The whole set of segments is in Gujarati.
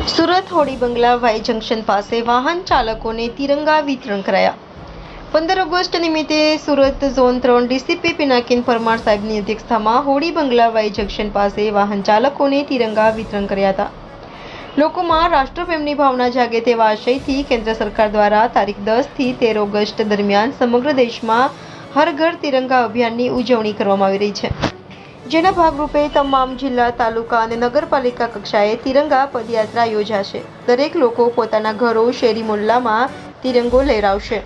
સુરત હોડી બંગલા વાય જંકશન પાસે વાહન ચાલકોને તિરંગા વિતરણ કરાયા। 15 ઓગસ્ટ નિમિત્તે સુરત ઝોન 3 ડીસીપી પિનાકિન પરમાર સાહેબની અધ્યક્ષતામાં હોડી બંગલા વાય જંકશન પાસે વાહન ચાલકોને તિરંગા વિતરણ કર્યા હતા। લોકોમાં રાષ્ટ્રપ્રેમની ભાવના જાગે તેવા આશયથી કેન્દ્ર સરકાર દ્વારા તારીખ 10 થી 13 ઓગસ્ટ દરમિયાન સમગ્ર દેશમાં હર ઘર તિરંગા અભિયાનની ઉજવણી કરવામાં આવી રહી છે, જેના ભાગરૂપે તમામ જિલ્લા, તાલુકા અને નગરપાલિકા કક્ષાએ તિરંગા પદયાત્રા યોજાશે। દરેક લોકો પોતાના ઘરો, શેરી મોહલ્લામાં તિરંગો લહેરાવશે,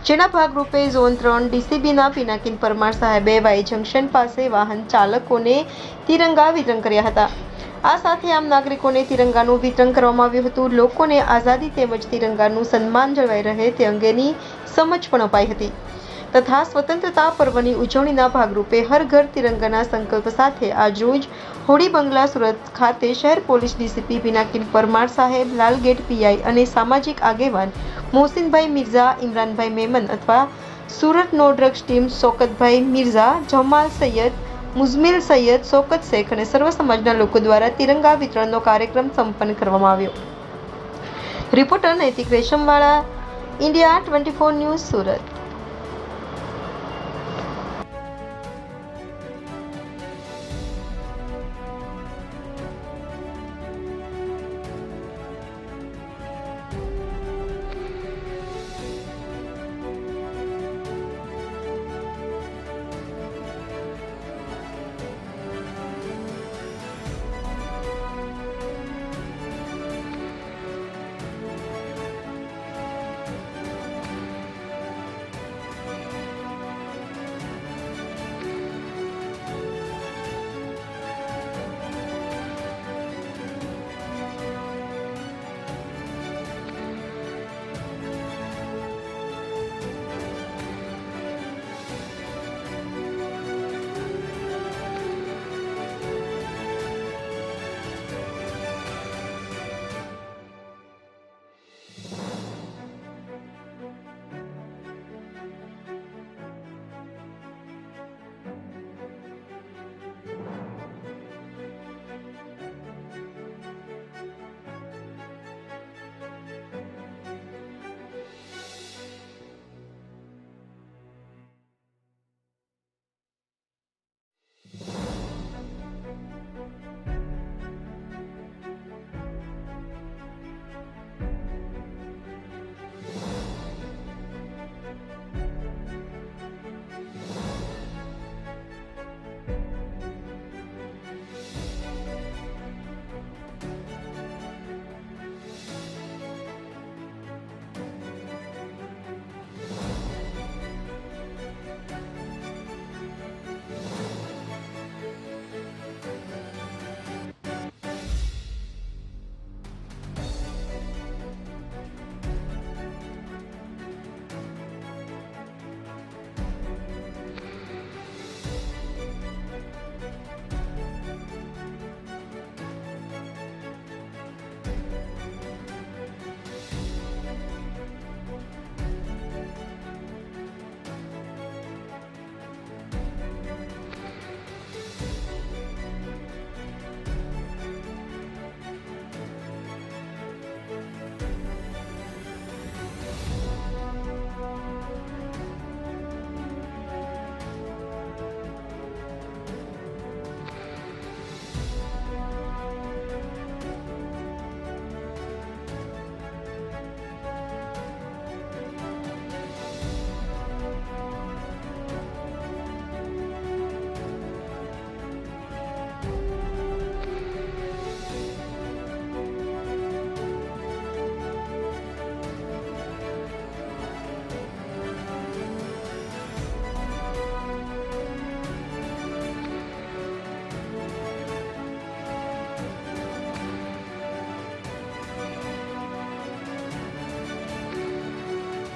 જેના ભાગરૂપે ઝોન 3 ડીસીબીના પિનાકિન પરમાર સાહેબે વાય જંકશન પાસે વાહન ચાલકોને તિરંગા વિતરણ કર્યા હતા। આ સાથે આમ નાગરિકોને તિરંગાનું વિતરણ કરવામાં આવ્યું હતું। લોકોને આઝાદી તેમજ તિરંગાનું સન્માન જળવાઈ રહે તે અંગેની સમજ પણ અપાઈ હતી તથા સ્વતંત્રતા પર્વની ઉજવણીના ભાગરૂપે હર ઘર તિરંગાના સંકલ્પ સાથે આજરોજ હોડી બંગલા સુરત ખાતે શહેર પોલીસ ડીસીપી પિનાકિન પરમાર સાહેબ, લાલગેટ પીઆઈ અને સામાજિક આગેવાન મોહસિનભાઈ મિર્ઝા, ઇમરાનભાઈ મેમન અથવા સુરત નો ડ્રગ્સ ટીમ શોકતભાઈ મિર્ઝા, જમાલ સૈયદ, મુઝમિલ સૈયદ, શોકત શેખ અને સર્વ સમાજના લોકો દ્વારા તિરંગા વિતરણનો કાર્યક્રમ સંપન્ન કરવામાં આવ્યો। રિપોર્ટર નૈતિક રેશમવાળા, ઇન્ડિયા 24 ન્યૂઝ, સુરત।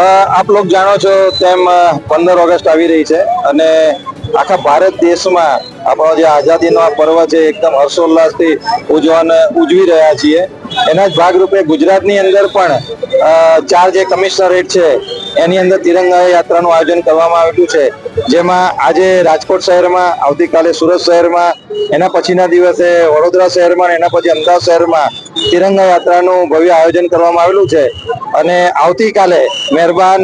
આપ લોગ જાણો છો તેમ 15 ઓગસ્ટ આવી રહી છે અને આખા ભારત દેશમાં આપણો જે આઝાદીનો આ પર્વ છે એકદમ હર્ષોલ્લાસથી ઉજવી રહ્યા છીએ। એના જ ભાગરૂપે ગુજરાતની અંદર પણ 4 જે કમિશનરેટ છે એની અંદર તિરંગા યાત્રાનું આયોજન કરવામાં આવ્યું છે, જેમાં આજે રાજકોટ શહેરમાં, આવતીકાલે સુરત શહેરમાં, એના પછીના દિવસે વડોદરા શહેરમાં, એના પછી અમદાવાદ શહેરમાં તિરંગા યાત્રાનું ભવ્ય આયોજન કરવામાં આવેલું છે અને આવતીકાલે મહેરબાન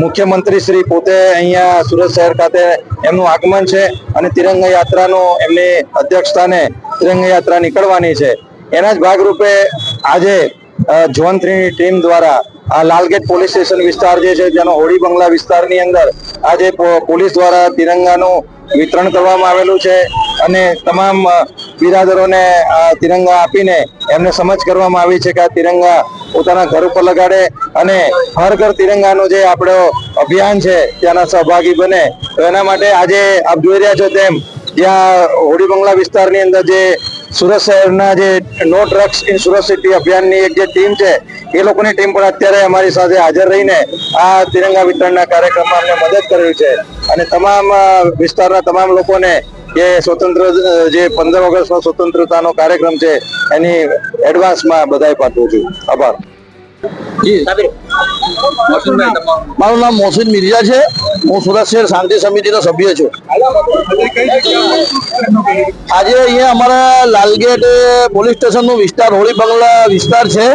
મુખ્યમંત્રી શ્રી પોતે અહીંયા સુરત શહેર ખાતે એમનું આગમન છે અને તિરંગા યાત્રાનું એમની અધ્યક્ષ સ્થાને તિરંગા યાત્રા નીકળવાની છે. એના જ ભાગરૂપે આજે ઝોન 3 ની ટીમ દ્વારા આ લાલગેટ પોલીસ સ્ટેશન વિસ્તાર જે છે જેનો હોડી બંગલા વિસ્તારની અંદર આજે પોલીસ દ્વારા તિરંગાનું વિતરણ કરવામાં આવેલું છે અને તમામ બિરાદરોને તિરંગા આપીને એમને સમજ કરવામાં આવી છે કે આ તિરંગા પોતાના ઘર ઉપર લગાડે અને હર ઘર તિરંગાનું જે આપણો અભિયાન છે ત્યાંના સહભાગી બને. તો એના માટે આજે આપ જોઈ રહ્યા છો તેમ જ્યાં હોડી બંગલા વિસ્તારની અંદર જે સુરત શહેરના જે no drugs in Surat city અભિયાનની એક જે ટીમ છે એ લોકોની ટીમ પણ અત્યારે અમારી સાથે હાજર રહીને આ તિરંગા વિતરણના કાર્યક્રમમાં અમને મદદ કરી છે અને તમામ વિસ્તારના તમામ લોકોને જે સ્વતંત્ર જે 15 ઓગસ્ટનો સ્વતંત્રતાનો કાર્યક્રમ છે એની એડવાન્સમાં બધાય પાઠવું છું. આભાર. મારું નામ મોહસિન મિર્ઝા છે. હું સુરત શહેર શાંતિ સમિતિનો સભ્ય છું. આજે અહીંયા અમારા લાલગેટ પોલીસ સ્ટેશનનો વિસ્તાર હોળી બંગલા વિસ્તાર છે.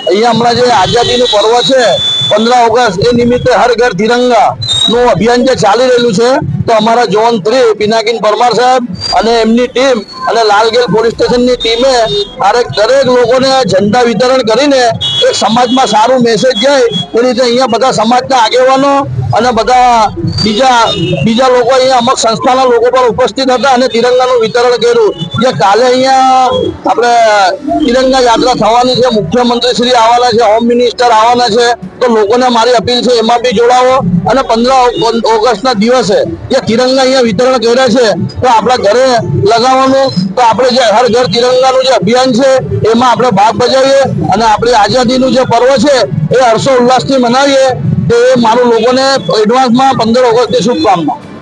અહીંયા હમણાં જે આઝાદીનું પર્વ છે 15 ઓગસ્ટ એ નિમિત્તે હર ઘર તિરંગા નું અભિયાન જે ચાલી રહેલું છે તો અમારા ઝોન 3 પિનાકીન પરમાર સાહેબ અને એમની ટીમ અને લાલગેટ પોલીસ સ્ટેશનની ટીમે દરેક લોકોને ઝંડા વિતરણ કરીને એક સમાજમાં સારું મેસેજ જાય એ રીતે અહીંયા બધા સમાજના આગેવાનો અને બધા બીજા લોકો અહીંયા અમુક સંસ્થાના લોકો પણ ઉપસ્થિત હતા અને તિરંગાનું વિતરણ કર્યું. જે કાલે અહીંયા આપણે તિરંગા યાત્રા થવાની છે, મુખ્યમંત્રી શ્રી આવવાના છે, હોમ મિનિસ્ટર આવવાના છે, તો લોકોને મારી અપીલ છે એમાં બી જોડાવો અને 15 ઓગસ્ટના દિવસે જે તિરંગા અહીંયા વિતરણ કર્યા છે તો આપણા ઘરે લગાવવાનું, તો આપણે જે હર ઘર તિરંગાનું જે અભિયાન છે એમાં આપણે ભાગ બજાવીએ અને આપણી આઝાદીનું જે પર્વ છે એ હર્ષોલ્લાસથી મનાવીએ. તો એ મારું લોકોને એડવાન્સમાં 15 ઓગસ્ટની શુભકામના.